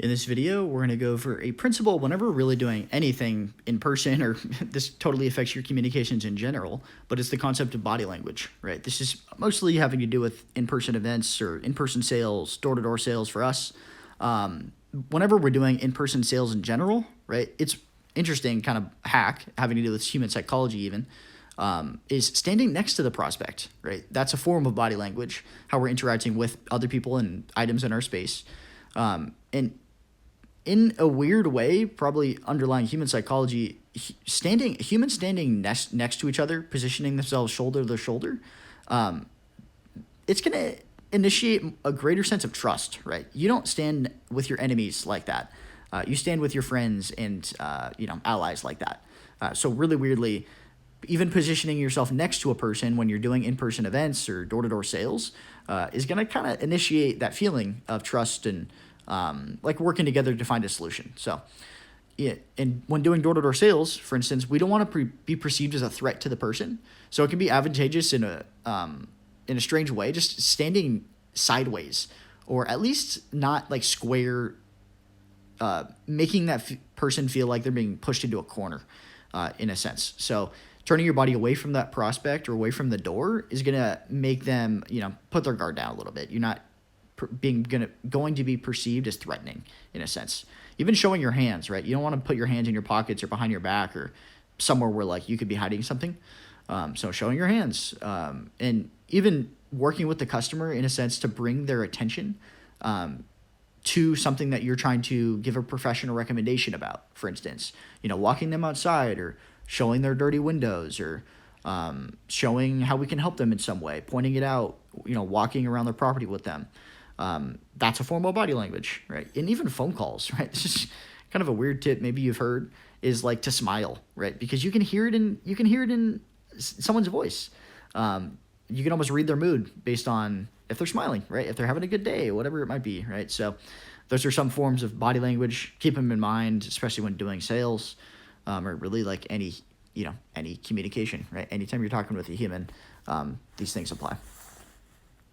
In this video, we're going to go over a principle whenever we're really doing anything in person, or this totally affects your communications in general, but it's the concept of body language, right? This is mostly having to do with in-person events or in-person sales, door-to-door sales for us. Whenever we're doing in-person sales in general, right, it's interesting kind of hack having to do with human psychology even, is standing next to the prospect, right? That's a form of body language, how we're interacting with other people and items in our space. And in a weird way, probably underlying human psychology, humans standing next to each other, positioning themselves shoulder to shoulder, it's going to initiate a greater sense of trust, right? You don't stand with your enemies like that. You stand with your friends and, allies like that. So really weirdly, even positioning yourself next to a person when you're doing in-person events or door-to-door sales is going to kind of initiate that feeling of trust and like working together to find a solution. So, yeah, and when doing door-to-door sales, for instance, we don't want to be perceived as a threat to the person. So it can be advantageous in a strange way, just standing sideways or at least not like square, making that person feel like they're being pushed into a corner in a sense. So turning your body away from that prospect or away from the door is going to make them, put their guard down a little bit. You're not going to be perceived as threatening in a sense. Even showing your hands, right? You don't want to put your hands in your pockets or behind your back or somewhere where like you could be hiding something. So showing your hands, and even working with the customer in a sense to bring their attention to something that you're trying to give a professional recommendation about. For instance, walking them outside or showing their dirty windows or showing how we can help them in some way, pointing it out, walking around their property with them. That's a form of body language, right? And even phone calls, right? This is kind of a weird tip maybe you've heard, is like to smile, right? Because you can hear it in someone's voice. You can almost read their mood based on if they're smiling, right? If they're having a good day, whatever it might be, right? So those are some forms of body language. Keep them in mind, especially when doing sales, or really like any communication, right? Anytime you're talking with a human, these things apply.